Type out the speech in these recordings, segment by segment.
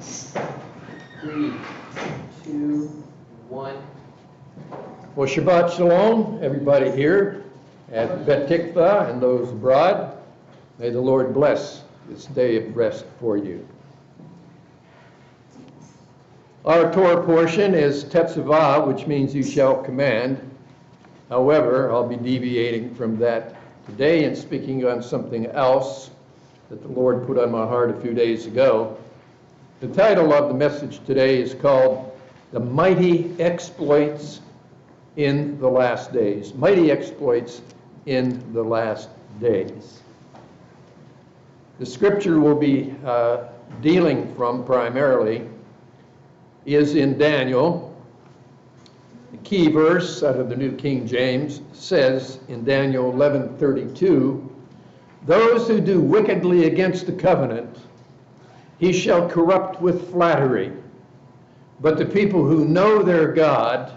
3, 2, 1. Well, Shabbat Shalom, everybody here at Bet Tikva and those abroad. May the Lord bless this day of rest for you. Our Torah portion is Tetzavah, which means you shall command. However, I'll be deviating from that today and speaking on something else that the Lord put on my heart a few days ago. The title of the message today is called The Mighty Exploits in the Last Days. Mighty Exploits in the Last Days. The scripture we'll be dealing from primarily is in Daniel. The key verse out of the New King James says in Daniel 11:32, "Those who do wickedly against the covenant, he shall corrupt with flattery. But the people who know their God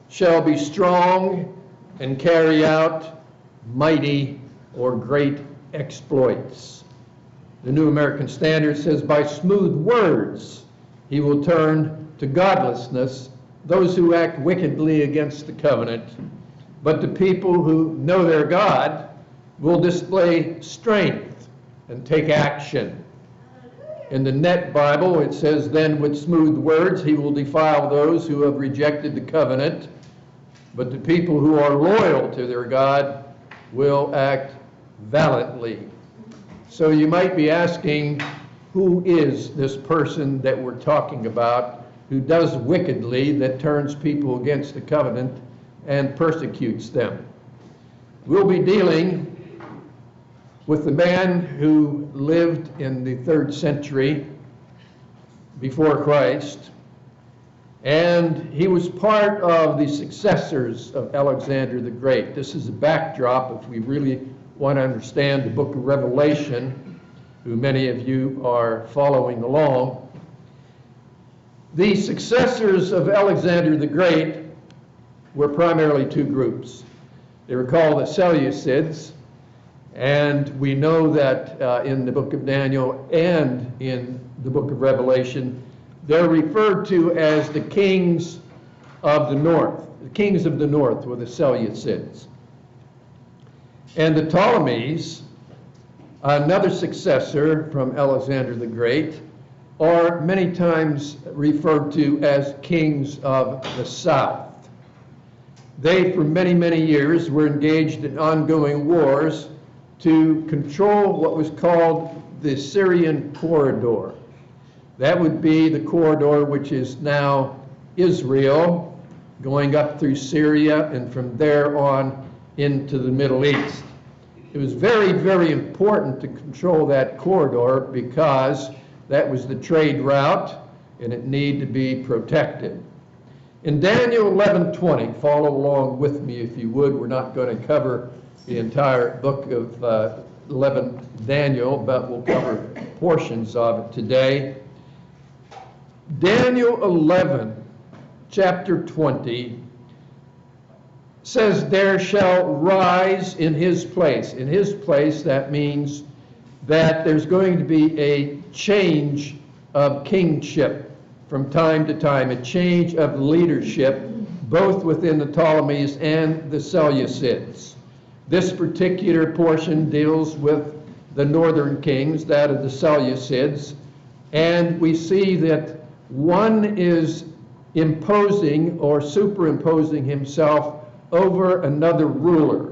shall be strong and carry out mighty or great exploits." The New American Standard says, "By smooth words he will turn to godlessness those who act wickedly against the covenant. But the people who know their God will display strength and take action." In the Net Bible, it says, "Then with smooth words he will defile those who have rejected the covenant, but the people who are loyal to their God will act valiantly." So you might be asking, who is this person that we're talking about who does wickedly, that turns people against the covenant and persecutes them? We'll be dealing with the man who lived in the 3rd century before Christ, and he was part of the successors of Alexander the Great. This is a backdrop if we really want to understand the book of Revelation, who many of you are following along. The successors of Alexander the Great were primarily two groups. They were called the Seleucids, and we know that in the book of Daniel and in the book of Revelation, they're referred to as the kings of the north. The kings of the north were the Seleucids. And the Ptolemies, another successor from Alexander the Great, are many times referred to as kings of the south. They, for many, many years, were engaged in ongoing wars to control what was called the Syrian corridor. That would be the corridor which is now Israel, going up through Syria and from there on into the Middle East. It was very, very important to control that corridor because that was the trade route and it needed to be protected. In Daniel 11:20, follow along with me if you would. We're not going to cover the entire book of 11 Daniel, but we'll cover portions of it today. Daniel 11, chapter 20, says, "There shall rise in his place." In his place, that means that there's going to be a change of kingship from time to time, a change of leadership, both within the Ptolemies and the Seleucids. This particular portion deals with the northern kings, that of the Seleucids, and we see that one is imposing or superimposing himself over another ruler.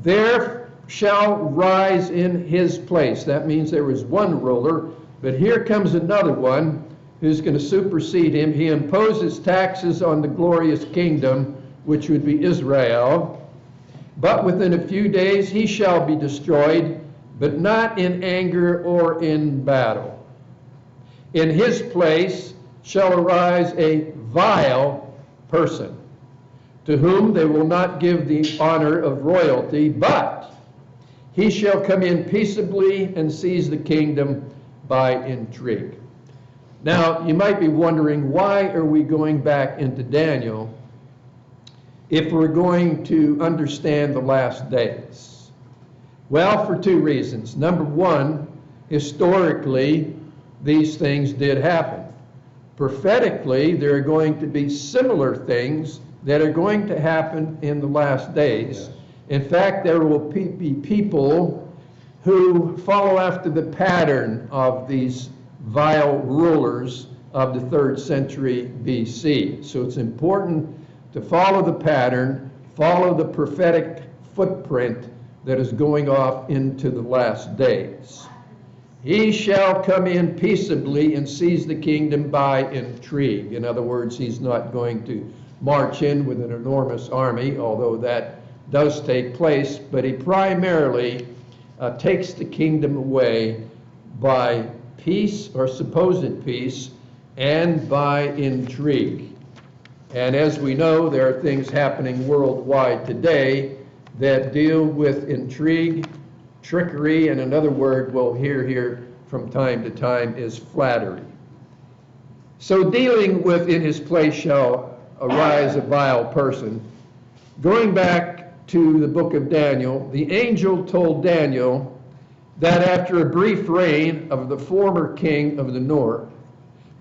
"There shall rise in his place." That means there was one ruler, but here comes another one who's going to supersede him. He imposes taxes on the glorious kingdom, which would be Israel. "But within a few days he shall be destroyed, but not in anger or in battle. In his place shall arise a vile person, to whom they will not give the honor of royalty, but he shall come in peaceably and seize the kingdom by intrigue." Now, you might be wondering, why are we going back into Daniel if we're going to understand the last days? Well, for two reasons. Number one, historically, these things did happen. Prophetically, there are going to be similar things that are going to happen in the last days. In fact, there will be people who follow after the pattern of these vile rulers of the 3rd century BC. So it's important to follow the pattern, follow the prophetic footprint that is going off into the last days. He shall come in peaceably and seize the kingdom by intrigue. In other words, he's not going to march in with an enormous army, although that does take place, but he primarily takes the kingdom away by peace or supposed peace and by intrigue. And as we know, there are things happening worldwide today that deal with intrigue, trickery, and another word we'll hear here from time to time is flattery. So dealing with in his place shall arise a vile person. Going back to the book of Daniel, the angel told Daniel that after a brief reign of the former king of the north,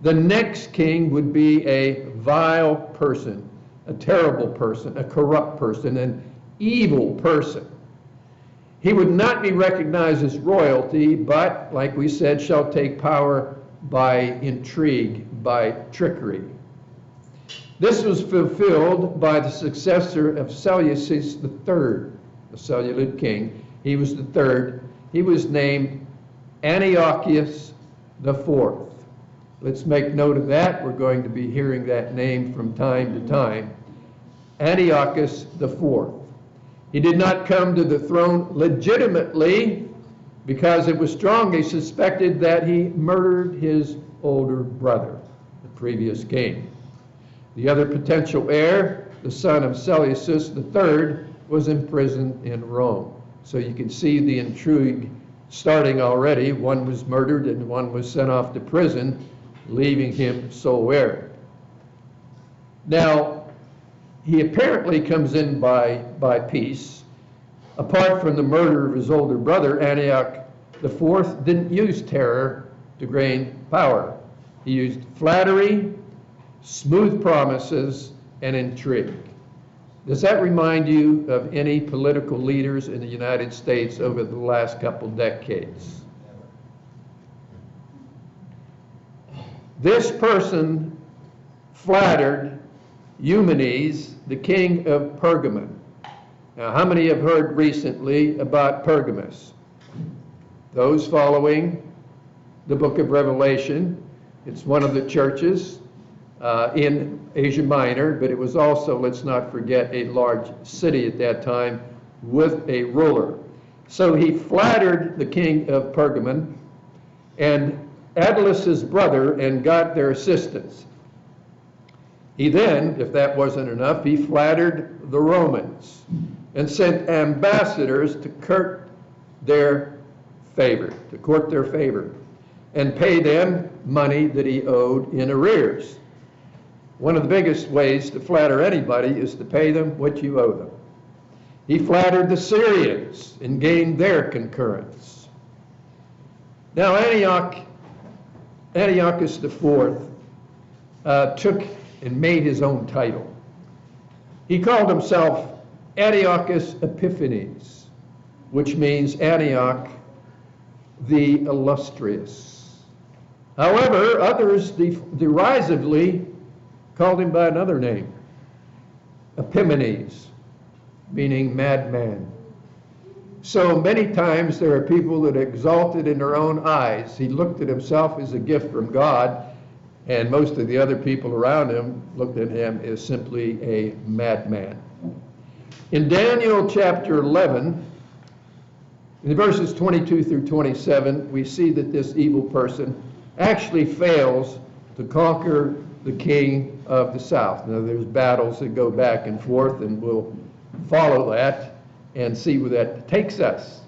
the next king would be a vile person, a terrible person, a corrupt person, an evil person. He would not be recognized as royalty, but, like we said, shall take power by intrigue, by trickery. This was fulfilled by the successor of Seleucus III, the Seleucid king. He was the third. He was named Antiochus IV. Let's make note of that. We're going to be hearing that name from time to time. Antiochus IV. He did not come to the throne legitimately because it was strongly suspected that he murdered his older brother, the previous king. The other potential heir, the son of Seleucus III, was imprisoned in Rome. So you can see the intrigue starting already. One was murdered and one was sent off to prison, leaving him sole heir. Now, he apparently comes in by peace. Apart from the murder of his older brother, Antioch IV didn't use terror to gain power. He used flattery, smooth promises, and intrigue. Does that remind you of any political leaders in the United States over the last couple decades? This person flattered Eumenes, the king of Pergamon. Now, how many have heard recently about Pergamos? Those following the book of Revelation. It's one of the churches in Asia Minor, but it was also, let's not forget, a large city at that time with a ruler. So he flattered the king of Pergamon and Attalus, his brother, and got their assistance. He then, if that wasn't enough, he flattered the Romans and sent ambassadors to court their favor, and pay them money that he owed in arrears. One of the biggest ways to flatter anybody is to pay them what you owe them. He flattered the Syrians and gained their concurrence. Now Antiochus IV took and made his own title. He called himself Antiochus Epiphanes, which means Antioch the Illustrious. However, others derisively called him by another name, Epimanes, meaning madman. So many times there are people that exalted in their own eyes. He looked at himself as a gift from God, and most of the other people around him looked at him as simply a madman. In Daniel chapter 11, in verses 22 through 27, we see that this evil person actually fails to conquer the king of the south. Now, there's battles that go back and forth, and we'll follow that and see where that takes us.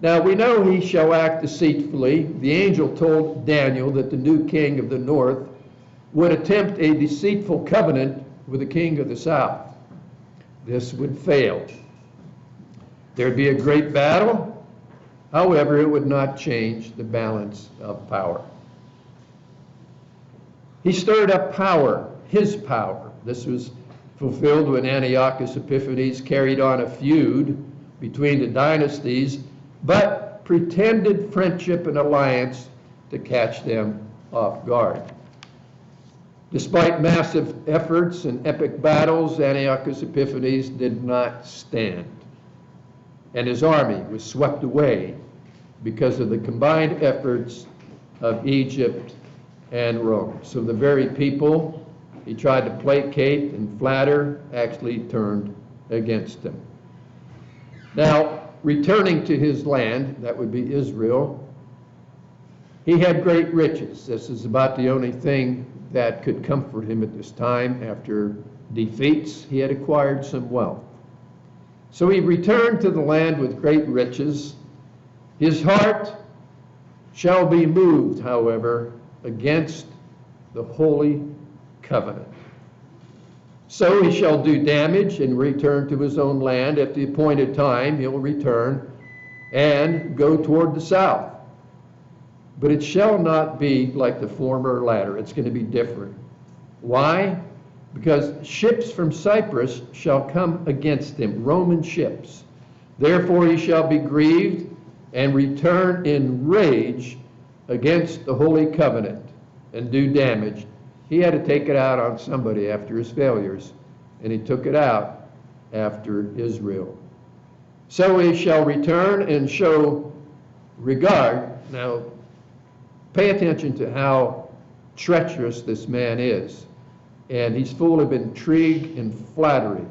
Now, we know he shall act deceitfully. The angel told Daniel that the new king of the north would attempt a deceitful covenant with the king of the south. This would fail. There'd be a great battle. However, it would not change the balance of power. He stirred up power, his power. This was fulfilled when Antiochus Epiphanes carried on a feud between the dynasties, but pretended friendship and alliance to catch them off guard. Despite massive efforts and epic battles, Antiochus Epiphanes did not stand, and his army was swept away because of the combined efforts of Egypt and Rome. So the very people he tried to placate and flatter actually turned against him. Now, returning to his land, that would be Israel, he had great riches. This is about the only thing that could comfort him at this time. After defeats, he had acquired some wealth. So he returned to the land with great riches. His heart shall be moved, however, against the holy covenant. So he shall do damage and return to his own land. At the appointed time, he'll return and go toward the south. But it shall not be like the former or latter. It's going to be different. Why? Because ships from Cyprus shall come against him, Roman ships. Therefore he shall be grieved and return in rage against the holy covenant and do damage. He had to take it out on somebody after his failures, and he took it out after Israel. So he shall return and show regard. Now, pay attention to how treacherous this man is. And he's full of intrigue and flattery.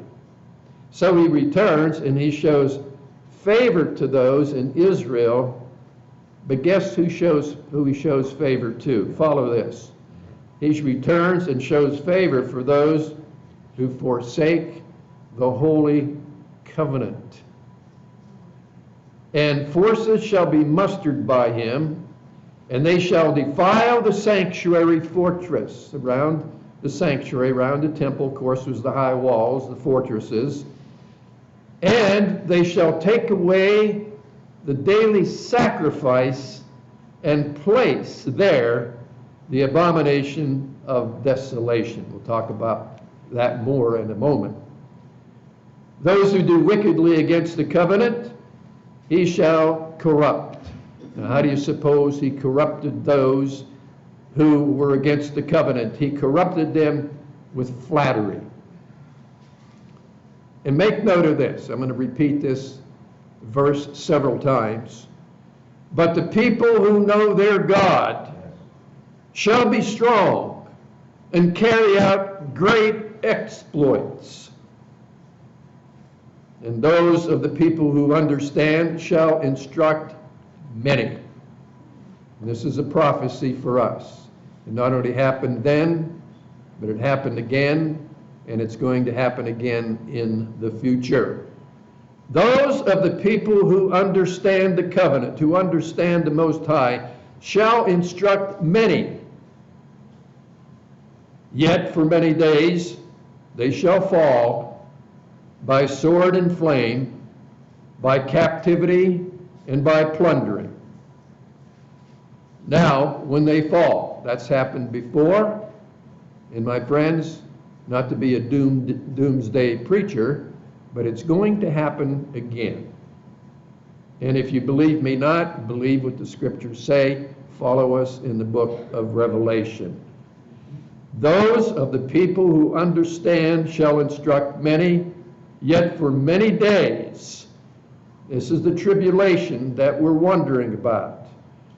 So he returns and he shows favor to those in Israel. But guess who he shows favor to? Follow this. He returns and shows favor for those who forsake the holy covenant. And forces shall be mustered by him, and they shall defile the sanctuary fortress. Around the sanctuary, around the temple, of course, was the high walls, the fortresses. And they shall take away the daily sacrifice and place there the abomination of desolation. We'll talk about that more in a moment. Those who do wickedly against the covenant, he shall corrupt. Now, how do you suppose he corrupted those who were against the covenant? He corrupted them with flattery. And make note of this. I'm going to repeat this verse several times. But the people who know their God shall be strong and carry out great exploits. And those of the people who understand shall instruct many. And this is a prophecy for us. It not only happened then, but it happened again, and it's going to happen again in the future. Those of the people who understand the covenant, who understand the Most High, shall instruct many. Yet for many days they shall fall by sword and flame, by captivity and by plundering. Now, when they fall, that's happened before, and my friends, not to be a doomsday preacher, but it's going to happen again. And if you believe me not, believe what the scriptures say, follow us in the book of Revelation. Those of the people who understand shall instruct many, yet for many days, this is the tribulation that we're wondering about.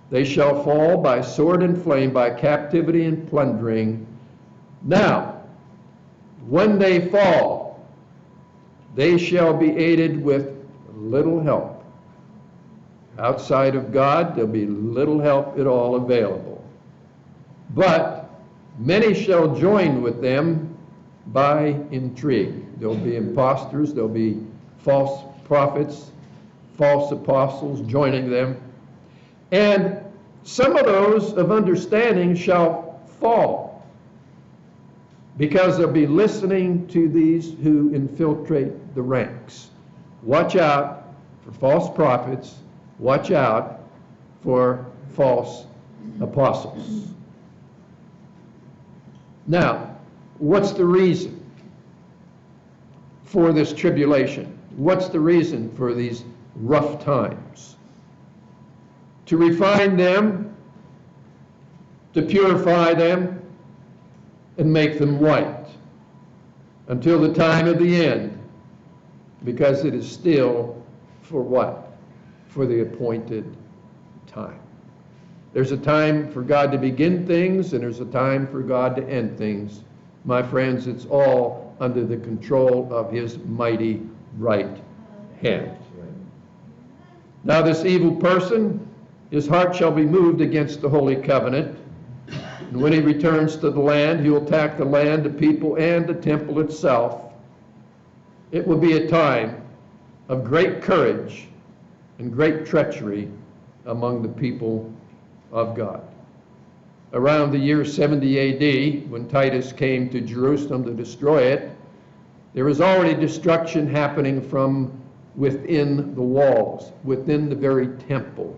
They shall fall by sword and flame, by captivity and plundering. Now, when they fall, they shall be aided with little help. Outside of God, there'll be little help at all available. But many shall join with them by intrigue. There'll be impostors, there'll be false prophets, false apostles joining them. And some of those of understanding shall fall, because they'll be listening to these who infiltrate the ranks. Watch out for false prophets. Watch out for false apostles. Now, what's the reason for this tribulation? What's the reason for these rough times? To refine them, to purify them, and make them white until the time of the end, because it is still for what? For the appointed time. There's a time for God to begin things, and there's a time for God to end things. My friends, it's all under the control of His mighty right hand. Now this evil person, his heart shall be moved against the holy covenant, and when he returns to the land, he will attack the land, the people, and the temple itself. It will be a time of great courage and great treachery among the people of God. Around the year 70 AD, when Titus came to Jerusalem to destroy it, there was already destruction happening from within the walls, within the very temple.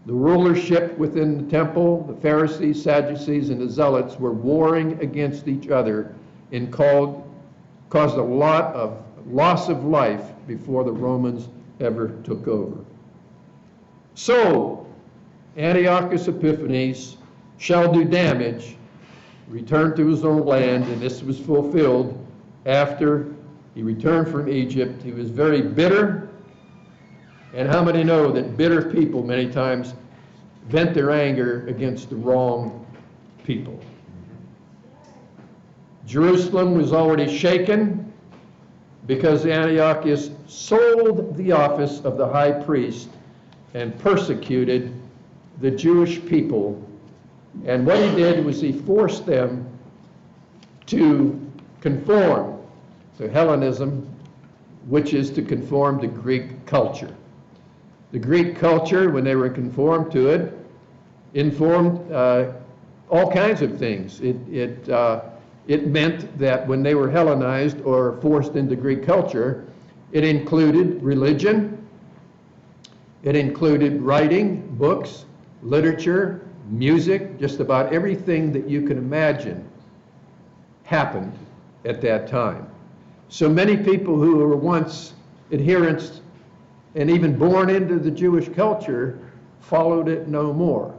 The rulership within the temple, the Pharisees, Sadducees, and the Zealots were warring against each other and caused a lot of loss of life before the Romans ever took over. So, Antiochus Epiphanes shall do damage, return to his own land, and this was fulfilled after he returned from Egypt. He was very bitter, and how many know that bitter people many times vent their anger against the wrong people? Jerusalem was already shaken because Antiochus sold the office of the high priest and persecuted the Jewish people. And what he did was he forced them to conform to Hellenism, which is to conform to Greek culture. The Greek culture, when they were conformed to it, informed all kinds of things. It meant that when they were Hellenized or forced into Greek culture, it included religion, it included writing, books, literature, music, just about everything that you can imagine happened at that time. So many people who were once adherents and even born into the Jewish culture followed it no more.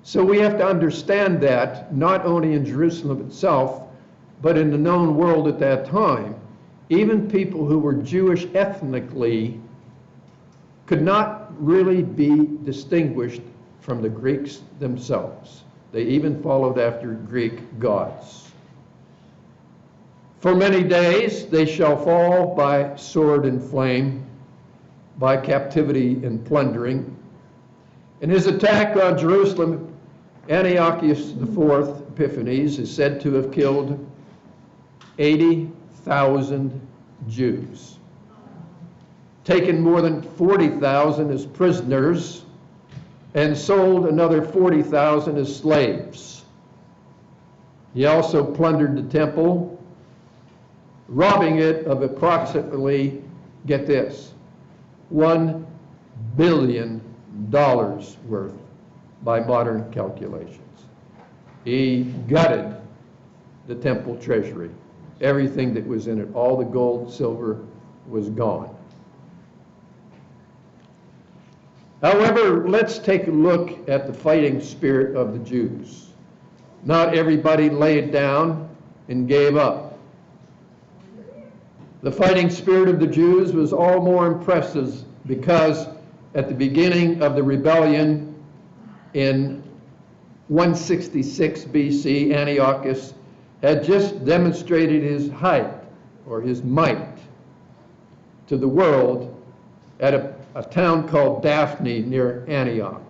So we have to understand that not only in Jerusalem itself, but in the known world at that time, even people who were Jewish ethnically could not really be distinguished from the Greeks themselves. They even followed after Greek gods. For many days they shall fall by sword and flame, by captivity and plundering. In his attack on Jerusalem, Antiochus IV Epiphanes is said to have killed 80,000 Jews, taken more than 40,000 as prisoners, and sold another 40,000 as slaves. He also plundered the temple, robbing it of approximately, get this, $1 billion worth by modern calculations. He gutted the temple treasury. Everything that was in it, all the gold, silver, was gone. However, let's take a look at the fighting spirit of the Jews. Not everybody laid down and gave up. The fighting spirit of the Jews was all more impressive because at the beginning of the rebellion in 166 BC, Antiochus had just demonstrated his height or his might to the world at a town called Daphne near Antioch.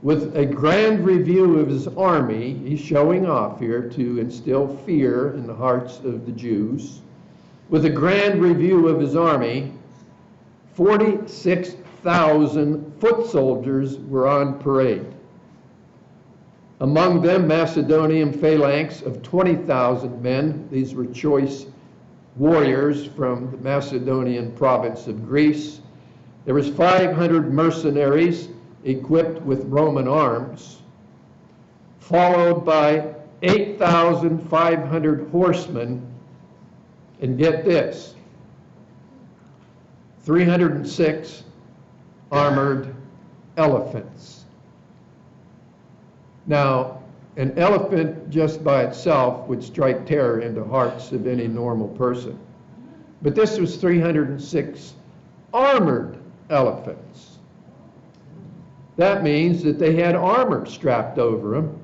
With a grand review of his army, he's showing off here to instill fear in the hearts of the Jews. With a grand review of his army, 46,000 foot soldiers were on parade. Among them, Macedonian phalanx of 20,000 men. These were choice warriors from the Macedonian province of Greece. There was 500 mercenaries equipped with Roman arms, followed by 8,500 horsemen, and get this, 306 armored elephants. Now, an elephant just by itself would strike terror into hearts of any normal person. But this was 306 armored elephants. That means that they had armor strapped over them.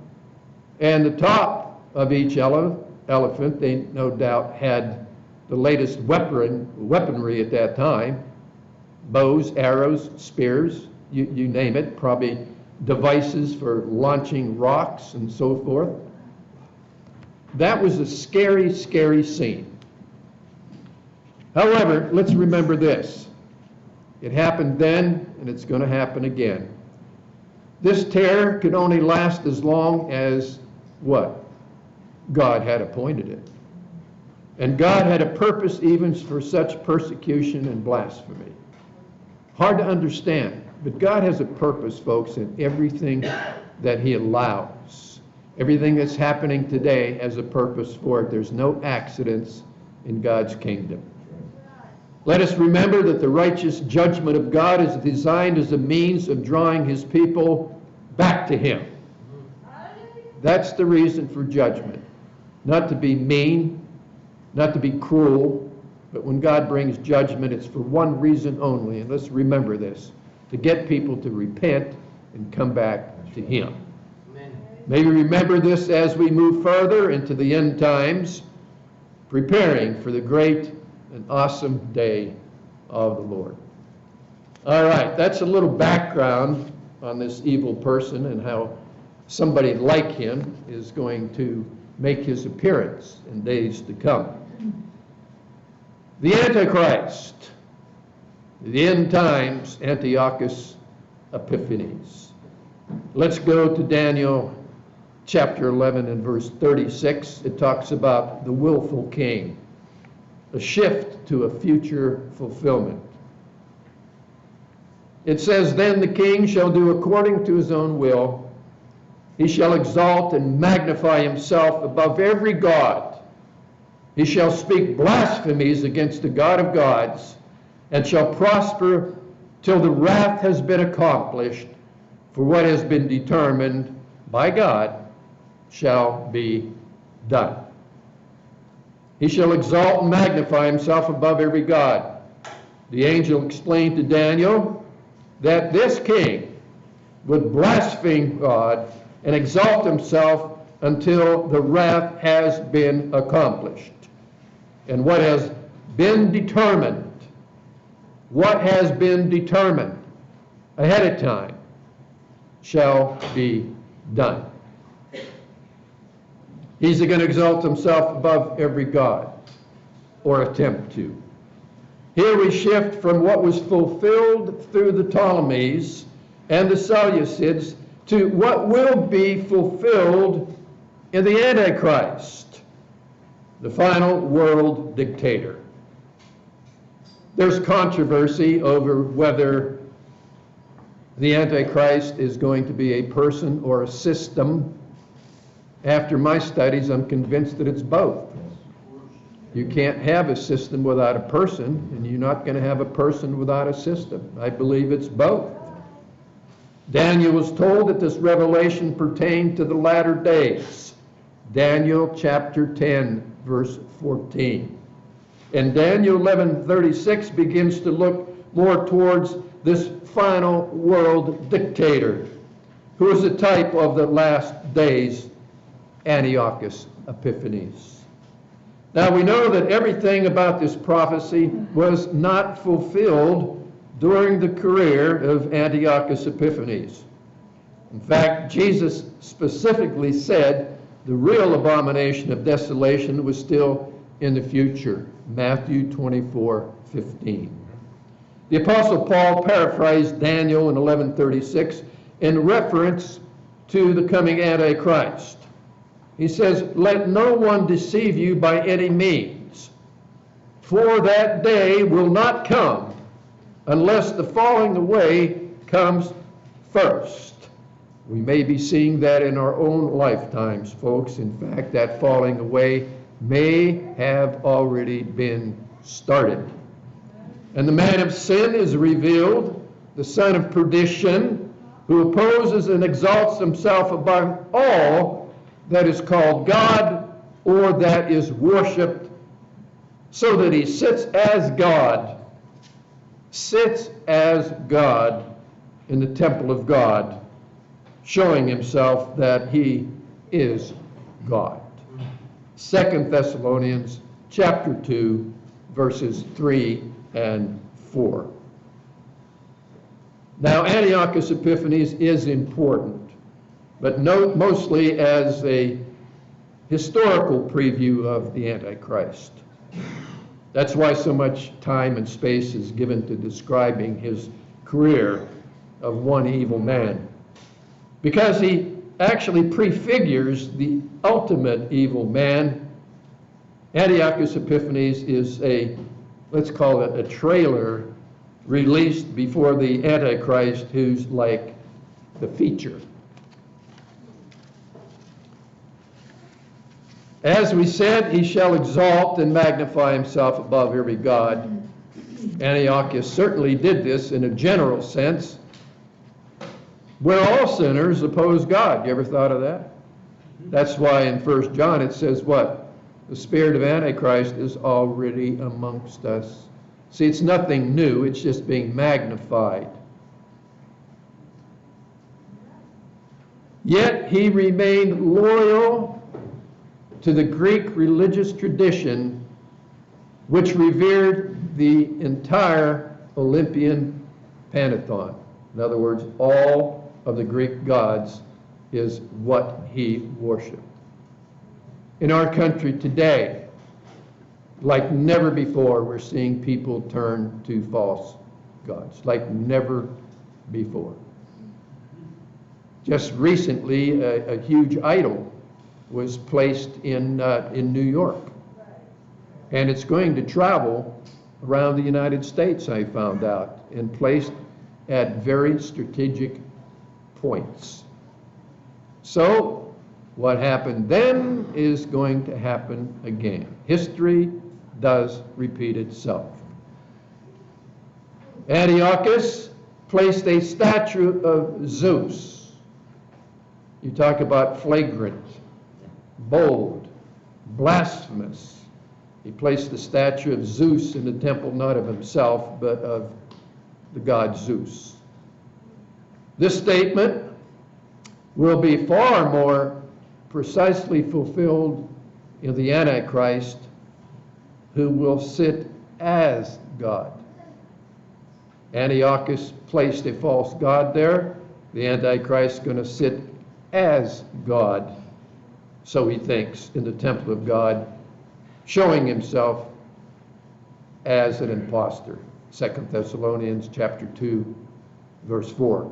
And the top of each elephant, they no doubt had the latest weaponry at that time. Bows, arrows, spears, you name it, probably devices for launching rocks and so forth. That was a scary, scary scene. However, let's remember this. It happened then, and it's going to happen again. This terror could only last as long as what? God had appointed it. And God had a purpose even for such persecution and blasphemy. Hard to understand, but God has a purpose, folks, in everything that He allows. Everything that's happening today has a purpose for it. There's no accidents in God's kingdom. Let us remember that the righteous judgment of God is designed as a means of drawing His people back to Him. That's the reason for judgment. Not to be mean, not to be cruel, but when God brings judgment, it's for one reason only, and let's remember this, to get people to repent and come back to Him. Amen. May we remember this as we move further into the end times, preparing for the great and awesome day of the Lord. All right, that's a little background on this evil person and how somebody like him is going to make his appearance in days to come. The Antichrist, the end times, Antiochus Epiphanes. Let's go to Daniel chapter 11 and verse 36. It talks about the willful king, a shift to a future fulfillment. It says, "Then the king shall do according to his own will. He shall exalt and magnify himself above every god. He shall speak blasphemies against the God of gods, and shall prosper till the wrath has been accomplished, for what has been determined by God shall be done. He shall exalt and magnify himself above every god." The angel explained to Daniel that this king would blaspheme God and exalt himself until the wrath has been accomplished. And what has been determined ahead of time shall be done. He's going to exalt himself above every god, or attempt to. Here we shift from what was fulfilled through the Ptolemies and the Seleucids to what will be fulfilled in the Antichrist, the final world dictator. There's controversy over whether the Antichrist is going to be a person or a system. After my studies, I'm convinced that it's both. You can't have a system without a person, and you're not going to have a person without a system. I believe it's both. Daniel was told that this revelation pertained to the latter days. Daniel chapter 10, verse 14. And Daniel 11:36 begins to look more towards this final world dictator, who is a type of the last days, Antiochus Epiphanes. Now we know that everything about this prophecy was not fulfilled during the career of Antiochus Epiphanes. In fact, Jesus specifically said the real abomination of desolation was still in the future. Matthew 24:15. The Apostle Paul paraphrased Daniel in 11:36 in reference to the coming Antichrist. He says, "Let no one deceive you by any means, for that day will not come unless the falling away comes first." We may be seeing that in our own lifetimes, folks. In fact, that falling away may have already been started. And the man of sin is revealed, the son of perdition, who opposes and exalts himself above all that is called God or that is worshipped, so that he sits as God in the temple of God, showing himself that he is God. 2 Thessalonians chapter 2, verses 3 and 4. Now, Antiochus Epiphanes is important, but note mostly as a historical preview of the Antichrist. That's why so much time and space is given to describing his career of one evil man, because he actually prefigures the ultimate evil man. Antiochus Epiphanes is let's call it a trailer released before the Antichrist, who's like the feature. As we said, he shall exalt and magnify himself above every god. Antiochus certainly did this in a general sense, where all sinners oppose God. You ever thought of that? That's why in 1 John it says what? The spirit of Antichrist is already amongst us. See, it's nothing new, it's just being magnified. Yet he remained loyal to the Greek religious tradition, which revered the entire Olympian pantheon. In other words, all of the Greek gods is what he worshiped. In our country today, like never before, we're seeing people turn to false gods, like never before. Just recently, a huge idol was placed in New York. And it's going to travel around the United States, I found out, and placed at very strategic points. So, what happened then is going to happen again. History does repeat itself. Antiochus placed a statue of Zeus. You talk about flagrant, bold, blasphemous. He placed the statue of Zeus in the temple, not of himself, but of the god Zeus. This statement will be far more precisely fulfilled in the Antichrist, who will sit as God. Antiochus placed a false god there. The Antichrist is going to sit as God, so he thinks, in the temple of God, showing himself as an impostor. 2 Thessalonians chapter 2, verse 4.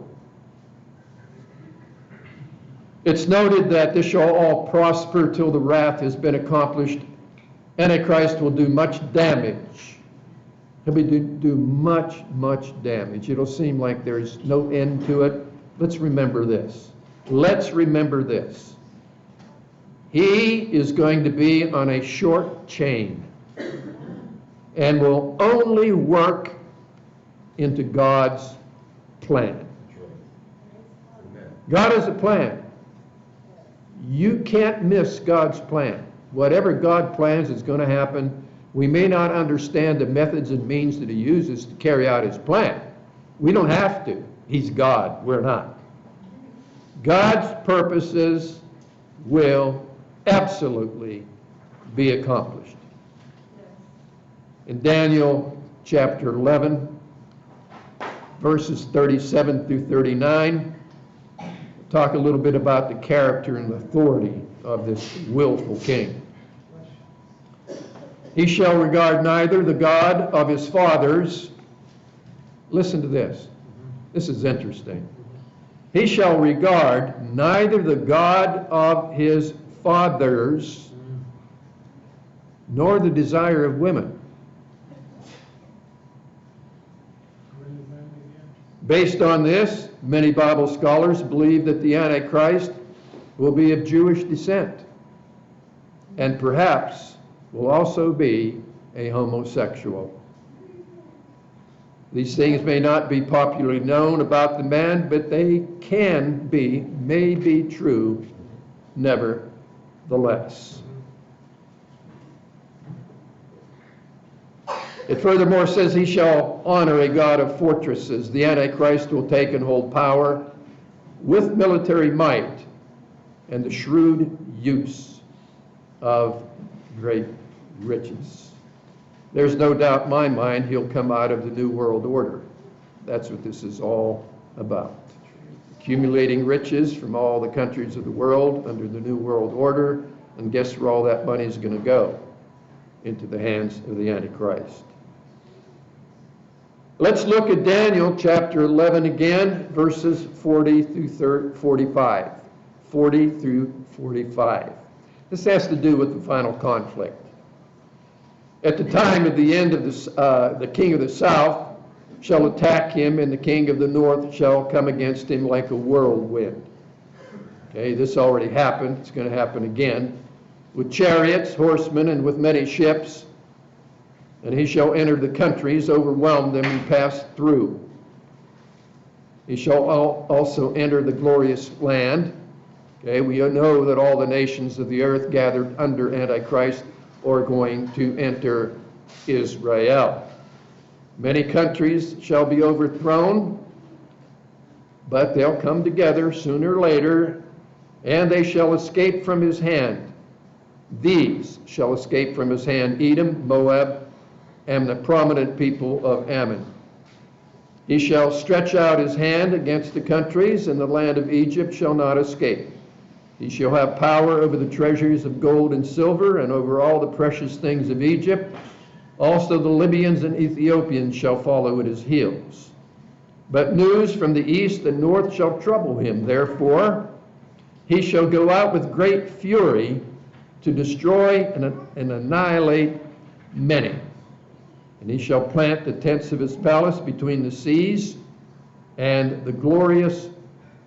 It's noted that this shall all prosper till the wrath has been accomplished. Antichrist will do much damage. He'll do much, much damage. It'll seem like there's no end to it. Let's remember this. Let's remember this. He is going to be on a short chain and will only work into God's plan. God has a plan. You can't miss God's plan. Whatever God plans is going to happen. We may not understand the methods and means that he uses to carry out his plan. We don't have to. He's God. We're not. God's purposes will absolutely be accomplished. In Daniel chapter 11, verses 37 through 39, talk a little bit about the character and authority of this willful king. He shall regard neither the God of his fathers. Listen to this. This is interesting. He shall regard neither the God of his fathers nor the desire of women. Based on this, many Bible scholars believe that the Antichrist will be of Jewish descent and perhaps will also be a homosexual. These things may not be popularly known about the man, but they may be true nevertheless. It furthermore says, he shall honor a God of fortresses. The Antichrist will take and hold power with military might and the shrewd use of great riches. There's no doubt in my mind he'll come out of the New World Order. That's what this is all about. Accumulating riches from all the countries of the world under the New World Order, and guess where all that money is going to go? Into the hands of the Antichrist. Let's look at Daniel chapter 11 again, verses 40 through 45. 40 through 45. This has to do with the final conflict. At the time of the end of the king of the south shall attack him, and the king of the north shall come against him like a whirlwind. Okay, this already happened. It's going to happen again. With chariots, horsemen, and with many ships. And he shall enter the countries, overwhelm them, and pass through. He shall also enter the glorious land. Okay, we know that all the nations of the earth gathered under Antichrist are going to enter Israel. Many countries shall be overthrown, but they'll come together sooner or later, and they shall escape from his hand. These shall escape from his hand: Edom, Moab, and the prominent people of Ammon. He shall stretch out his hand against the countries, and the land of Egypt shall not escape. He shall have power over the treasures of gold and silver, and over all the precious things of Egypt. Also the Libyans and Ethiopians shall follow at his heels. But news from the east and north shall trouble him. Therefore he shall go out with great fury to destroy and annihilate many. And he shall plant the tents of his palace between the seas and the glorious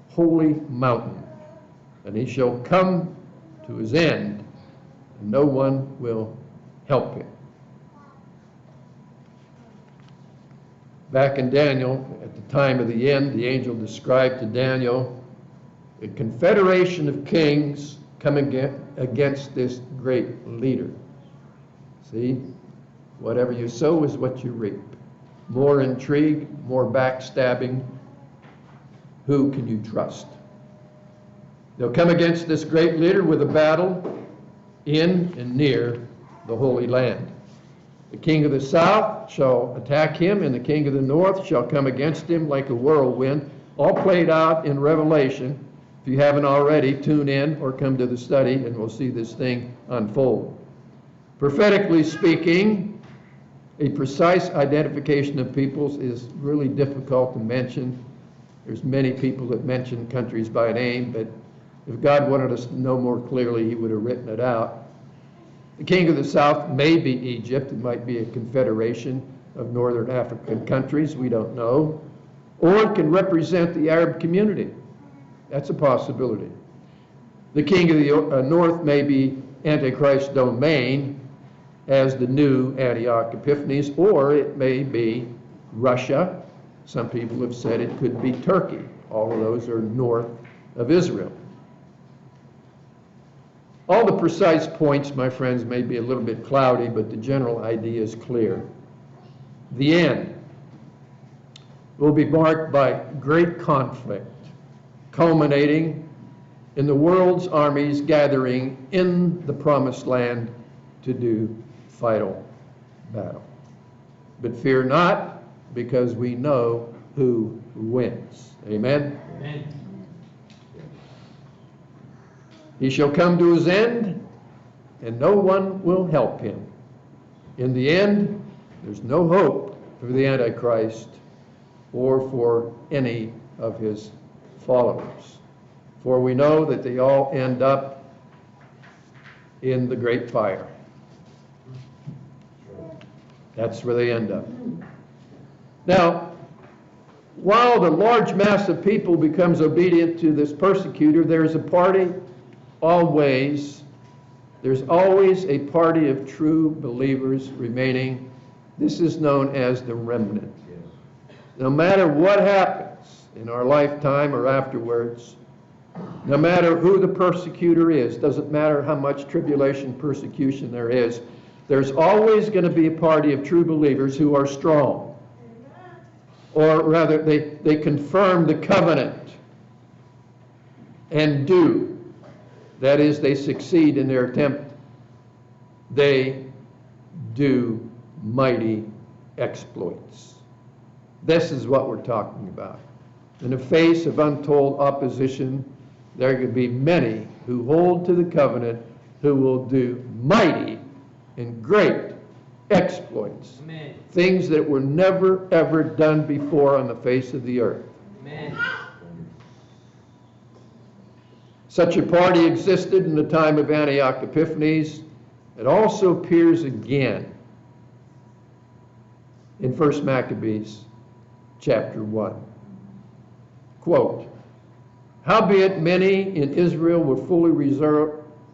holy mountain. And he shall come to his end, and no one will help him. Back in Daniel, at the time of the end, the angel described to Daniel a confederation of kings coming against this great leader. See? Whatever you sow is what you reap. More intrigue, more backstabbing. Who can you trust? They'll come against this great leader with a battle in and near the Holy Land. The king of the south shall attack him, and the king of the north shall come against him like a whirlwind. All played out in Revelation. If you haven't already, tune in or come to the study, and we'll see this thing unfold. Prophetically speaking, a precise identification of peoples is really difficult to mention. There's many people that mention countries by name, but if God wanted us to know more clearly, he would have written it out. The king of the south may be Egypt. It might be a confederation of northern African countries. We don't know. Or it can represent the Arab community. That's a possibility. The king of the north may be Antichrist's domain, as the new Antioch Epiphanes, or it may be Russia. Some people have said it could be Turkey. All of those are north of Israel. All the precise points, my friends, may be a little bit cloudy, but the general idea is clear. The end will be marked by great conflict, culminating in the world's armies gathering in the promised land to do final battle. But fear not, because we know who wins. Amen? Amen. He shall come to his end, and no one will help him. In the end, there's no hope for the Antichrist or for any of his followers. For we know that they all end up in the great fire. That's where they end up. Now, while the large mass of people becomes obedient to this persecutor, there's a party always, there's always a party of true believers remaining. This is known as the remnant. No matter what happens in our lifetime or afterwards, no matter who the persecutor is, doesn't matter how much tribulation, persecution there is, there's always going to be a party of true believers who are strong. Or rather, they confirm the covenant and do. That is, they succeed in their attempt. They do mighty exploits. This is what we're talking about. In the face of untold opposition, there could be many who hold to the covenant who will do mighty and great exploits. Amen. Things that were never, ever done before on the face of the earth. Amen. Such a party existed in the time of Antioch Epiphanes. It also appears again in 1 Maccabees chapter 1. Quote, "Howbeit many in Israel were fully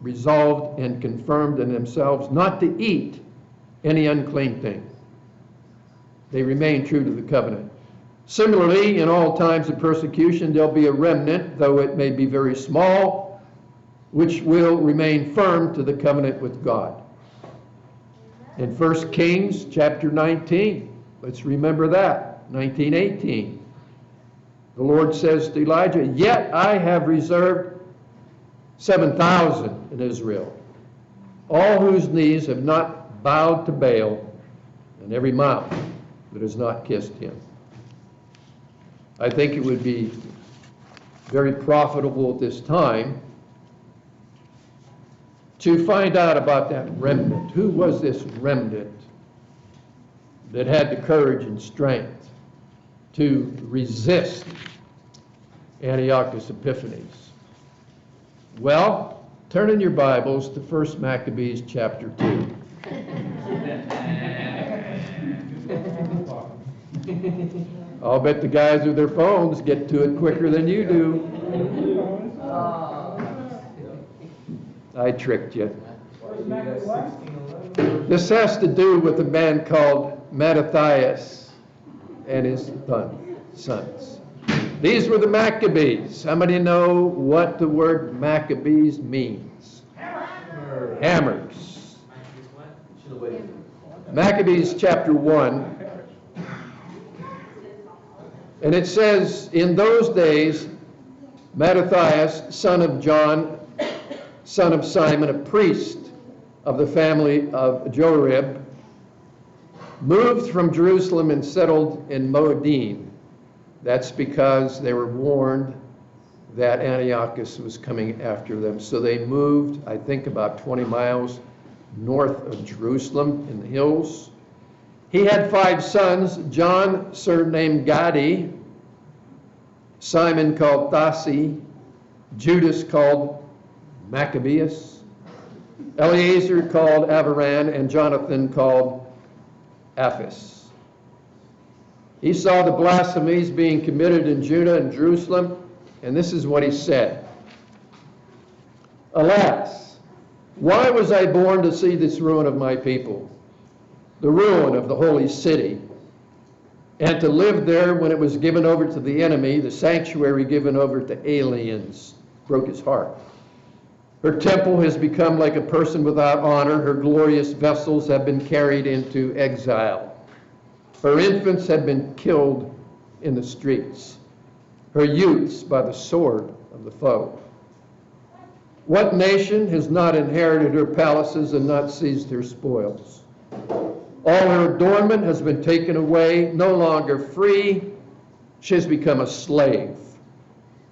resolved and confirmed in themselves not to eat any unclean thing." They remain true to the covenant. Similarly, in all times of persecution, there'll be a remnant, though it may be very small, which will remain firm to the covenant with God. In 1 Kings chapter 19, let's remember that, 19:18. The Lord says to Elijah, "Yet I have reserved 7,000 in Israel, all whose knees have not bowed to Baal, and every mouth that has not kissed him." I think it would be very profitable at this time to find out about that remnant. Who was this remnant that had the courage and strength to resist Antiochus Epiphanes? Well, turn in your Bibles to 1 Maccabees chapter 2. I'll bet the guys with their phones get to it quicker than you do. I tricked you. This has to do with a man called Mattathias and his sons. These were the Maccabees. How many know what the word Maccabees means? Hammers. Maccabees chapter 1. And it says, "In those days, Mattathias, son of John, son of Simon, a priest of the family of Joarib, moved from Jerusalem and settled in Moedim." That's because they were warned that Antiochus was coming after them. So they moved, I think, about 20 miles north of Jerusalem in the hills. He had 5 sons, John, surnamed Gadi, Simon called Thasi, Judas called Maccabeus, Eleazar called Avaran, and Jonathan called Apphus. He saw the blasphemies being committed in Judah and Jerusalem, and this is what he said: "Alas, why was I born to see this ruin of my people, the ruin of the holy city, and to live there when it was given over to the enemy, the sanctuary given over to aliens?" Broke his heart. "Her temple has become like a person without honor. Her glorious vessels have been carried into exile. Her infants have been killed in the streets, her youths by the sword of the foe. What nation has not inherited her palaces and not seized her spoils? All her adornment has been taken away, no longer free. She has become a slave.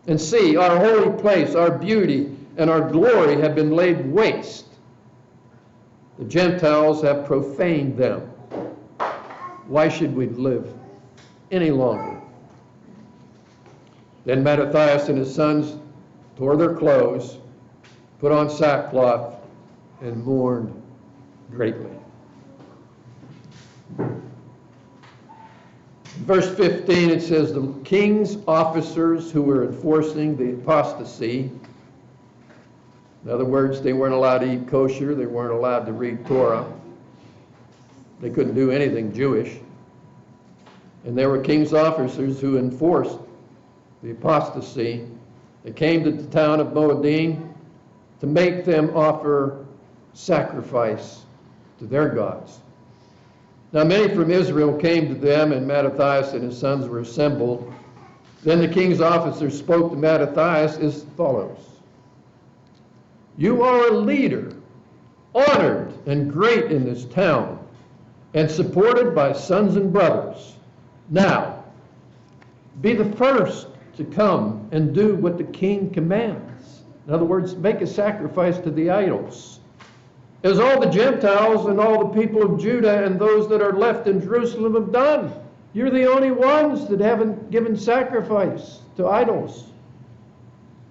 And see, our holy place, our beauty, and our glory have been laid waste. The Gentiles have profaned them. Why should we live any longer?" Then Mattathias and his sons tore their clothes, put on sackcloth, and mourned greatly. Verse 15, it says, the king's officers who were enforcing the apostasy, in other words, they weren't allowed to eat kosher, they weren't allowed to read Torah, they couldn't do anything Jewish, and there were king's officers who enforced the apostasy. They came to the town of Moedim to make them offer sacrifice to their gods. Now many from Israel came to them, and Mattathias and his sons were assembled. Then the king's officers spoke to Mattathias as follows: "You are a leader, honored and great in this town, and supported by sons and brothers. Now, be the first to come and do what the king commands." In other words, make a sacrifice to the idols. "As all the Gentiles and all the people of Judah and those that are left in Jerusalem have done. You're the only ones that haven't given sacrifice to idols.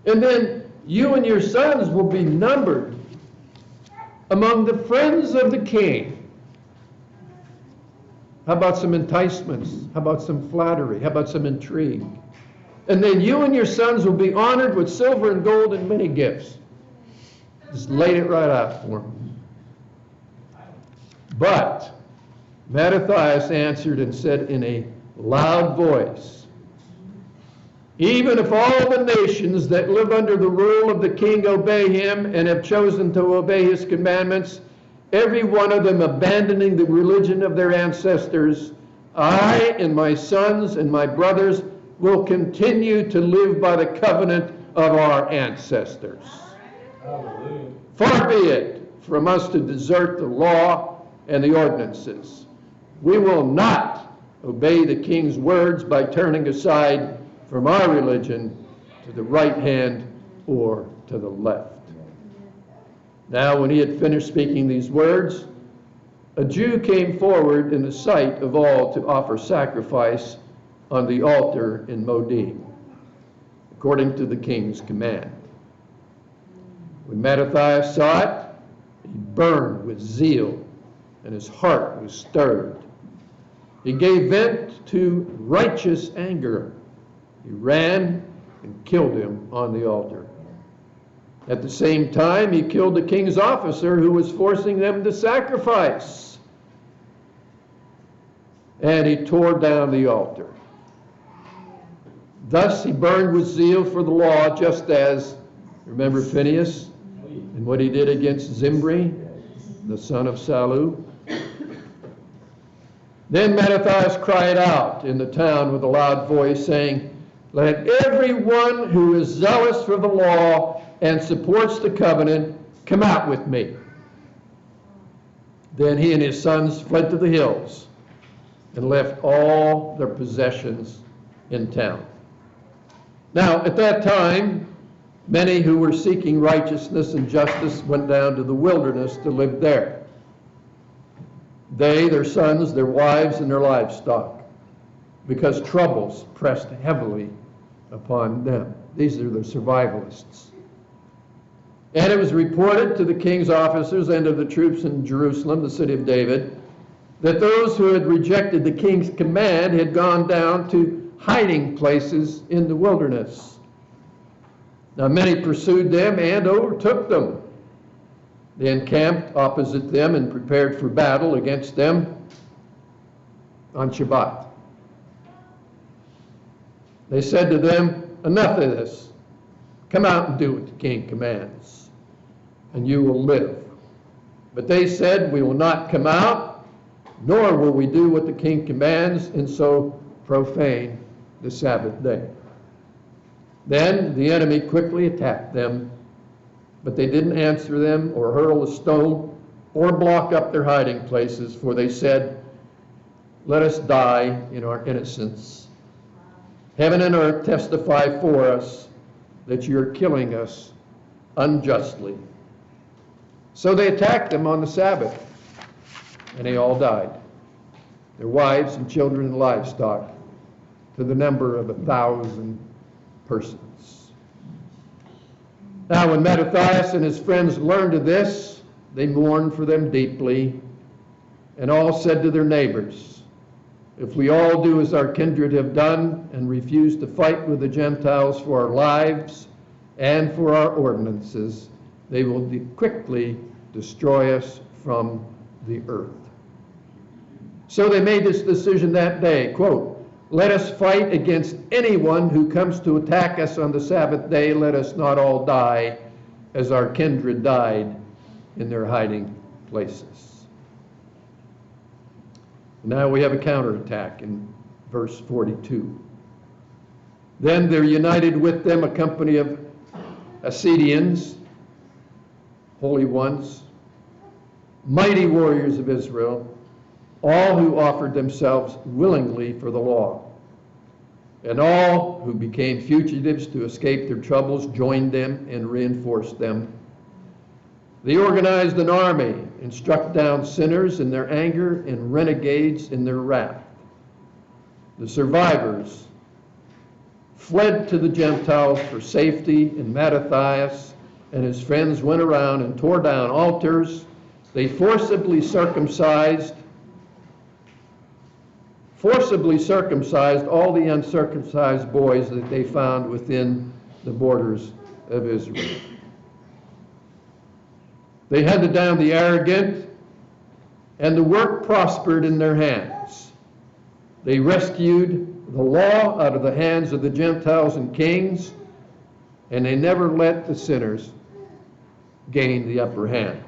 And then you and your sons will be numbered among the friends of the king." How about some enticements? How about some flattery? How about some intrigue? "And then you and your sons will be honored with silver and gold and many gifts." Just laid it right out for them. But Mattathias answered and said in a loud voice, "Even if all the nations that live under the rule of the king obey him and have chosen to obey his commandments, every one of them abandoning the religion of their ancestors, I and my sons and my brothers will continue to live by the covenant of our ancestors. Hallelujah. Far be it from us to desert the law and the ordinances. We will not obey the king's words by turning aside from our religion to the right hand or to the left." Now, when he had finished speaking these words, a Jew came forward in the sight of all to offer sacrifice on the altar in Moedim, according to the king's command. When Mattathias saw it, he burned with zeal, and his heart was stirred. He gave vent to righteous anger. He ran and killed him on the altar. At the same time, he killed the king's officer who was forcing them to sacrifice. And he tore down the altar. Thus he burned with zeal for the law, just as, remember Phinehas and what he did against Zimri, the son of Salu? Then Mattathias cried out in the town with a loud voice, saying, "Let everyone who is zealous for the law and supports the covenant come out with me." Then he and his sons fled to the hills and left all their possessions in town. Now, at that time, many who were seeking righteousness and justice went down to the wilderness to live there. They, their sons, their wives, and their livestock, because troubles pressed heavily upon them. These are the survivalists. And it was reported to the king's officers and to the troops in Jerusalem, the city of David, that those who had rejected the king's command had gone down to hiding places in the wilderness. Now many pursued them and overtook them. They encamped opposite them and prepared for battle against them on Shabbat. They said to them, "Enough of this. Come out and do what the king commands, and you will live." But they said, "We will not come out, nor will we do what the king commands, and so profane the Sabbath day." Then the enemy quickly attacked them, but they didn't answer them or hurl a stone or block up their hiding places, for they said, "Let us die in our innocence. Heaven and earth testify for us that you're killing us unjustly." So they attacked them on the Sabbath, and they all died, their wives and children and livestock, to the number of 1,000 persons. Now when Mattathias and his friends learned of this, they mourned for them deeply, and all said to their neighbors, If we all do as our kindred have done and refuse to fight with the Gentiles for our lives and for our ordinances, they will quickly destroy us from the earth. So they made this decision that day, quote, "Let us fight against anyone who comes to attack us on the Sabbath day. Let us not all die as our kindred died in their hiding places." Now we have a counterattack in verse 42. Then there united with them a company of Assyrians, holy ones, mighty warriors of Israel, all who offered themselves willingly for the law. And all who became fugitives to escape their troubles joined them and reinforced them. They organized an army and struck down sinners in their anger and renegades in their wrath. The survivors fled to the Gentiles for safety, and Mattathias and his friends went around and tore down altars. They forcibly circumcised all the uncircumcised boys that they found within the borders of Israel. They hunted down the arrogant, and the work prospered in their hands. They rescued the law out of the hands of the Gentiles and kings, and they never let the sinners gain the upper hand.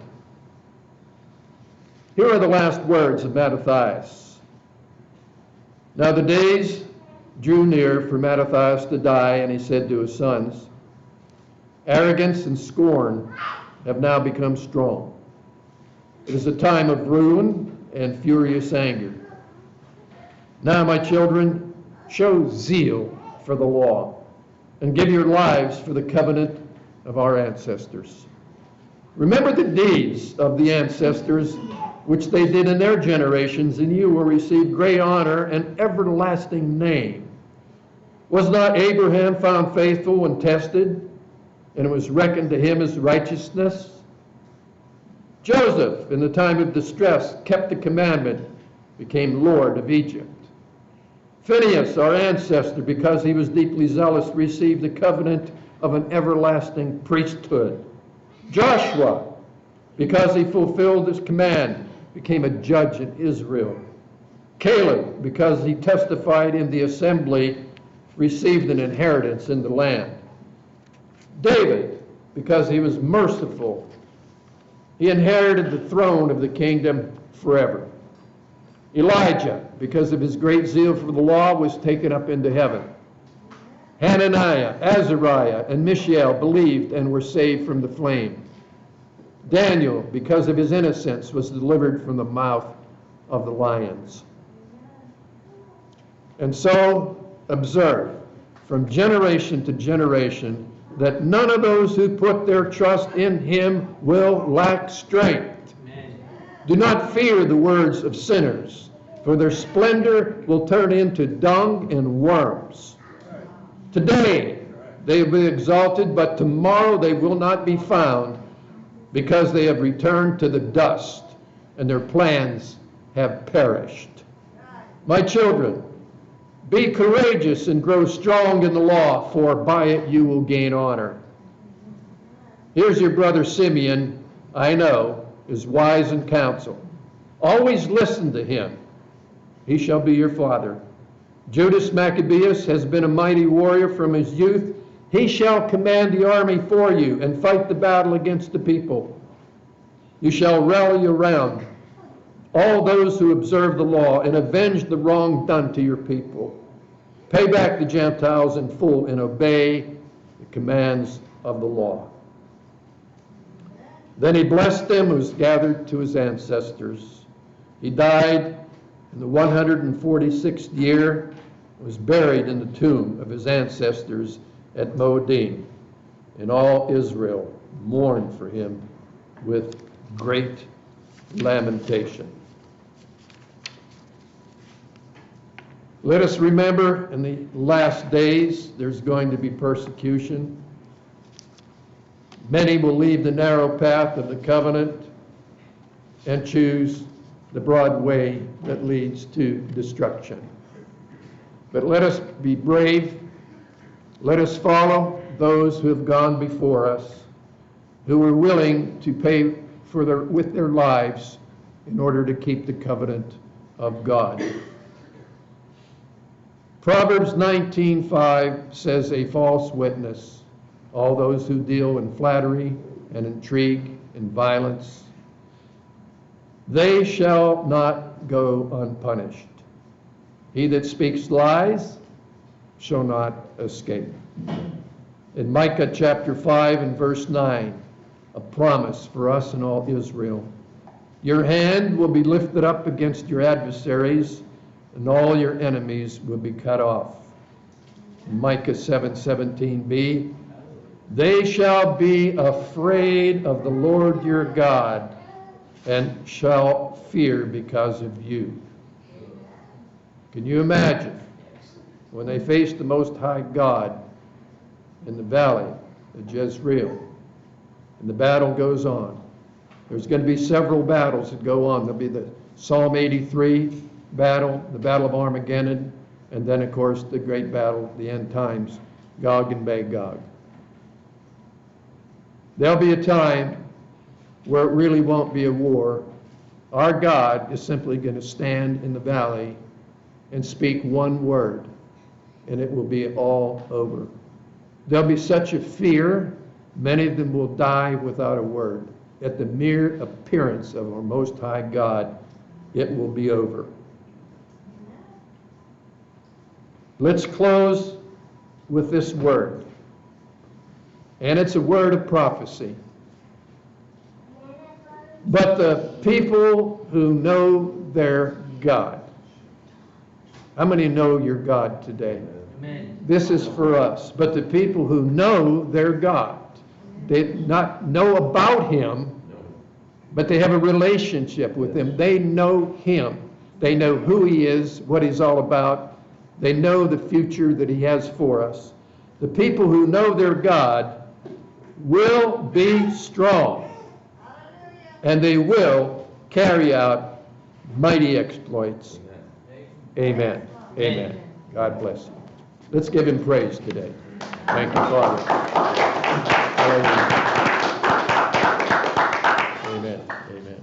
Here are the last words of Mattathias. Now the days drew near for Mattathias to die, and he said to his sons, "Arrogance and scorn have now become strong. It is a time of ruin and furious anger. Now, my children, show zeal for the law and give your lives for the covenant of our ancestors. Remember the deeds of the ancestors which they did in their generations, and you will receive great honor and everlasting name. Was not Abraham found faithful when tested, and it was reckoned to him as righteousness? Joseph, in the time of distress, kept the commandment, became Lord of Egypt. Phinehas, our ancestor, because he was deeply zealous, received the covenant of an everlasting priesthood. Joshua, because he fulfilled his command, became a judge in Israel. Caleb, because he testified in the assembly, received an inheritance in the land. David, because he was merciful, he inherited the throne of the kingdom forever. Elijah, because of his great zeal for the law, was taken up into heaven. Hananiah, Azariah, and Mishael believed and were saved from the flame. Daniel, because of his innocence, was delivered from the mouth of the lions. And so, observe, from generation to generation, that none of those who put their trust in him will lack strength. Amen. Do not fear the words of sinners, for their splendor will turn into dung and worms. Today they will be exalted, but tomorrow they will not be found, because they have returned to the dust, and their plans have perished. My children, be courageous and grow strong in the law, for by it you will gain honor. Here's your brother Simeon, I know, is wise in counsel. Always listen to him. He shall be your father. Judas Maccabeus has been a mighty warrior from his youth. He shall command the army for you and fight the battle against the people. You shall rally around all those who observe the law and avenge the wrong done to your people. Pay back the Gentiles in full and obey the commands of the law. Then he blessed them who was gathered to his ancestors. He died in the 146th year, was buried in the tomb of his ancestors at Moedim, and all Israel mourned for him with great lamentation. Let us remember, in the last days there's going to be persecution. Many will leave the narrow path of the covenant and choose the broad way that leads to destruction. But let us be brave. Let us follow those who have gone before us, who were willing to pay with their lives in order to keep the covenant of God. Proverbs 19:5 says, a false witness, all those who deal in flattery and intrigue and violence, they shall not go unpunished. He that speaks lies shall not escape. In Micah chapter 5 and verse 9, a promise for us and all Israel. Your hand will be lifted up against your adversaries, and all your enemies will be cut off. In Micah 7:17b, they shall be afraid of the Lord your God, and shall fear because of you. Can you imagine when they faced the Most High God in the valley of Jezreel, and the battle goes on? There's going to be several battles that go on. There'll be the Psalm 83 battle, the Battle of Armageddon, and then, of course, the great battle, the end times, Gog and Magog. There'll be a time where it really won't be a war. Our God is simply going to stand in the valley and speak one word, and it will be all over. There'll be such a fear, many of them will die without a word. At the mere appearance of our Most High God, it will be over. Let's close with this word. And it's a word of prophecy. But the people who know their God. How many know your God today? Amen. This is for us. But the people who know their God, they not know about Him, but they have a relationship with Him. They know Him. They know who He is, what He's all about. They know the future that He has for us. The people who know their God will be strong, and they will carry out mighty exploits. Amen. Amen. God bless you. Let's give Him praise today. Thank you, Father. Hallelujah. Amen. Amen.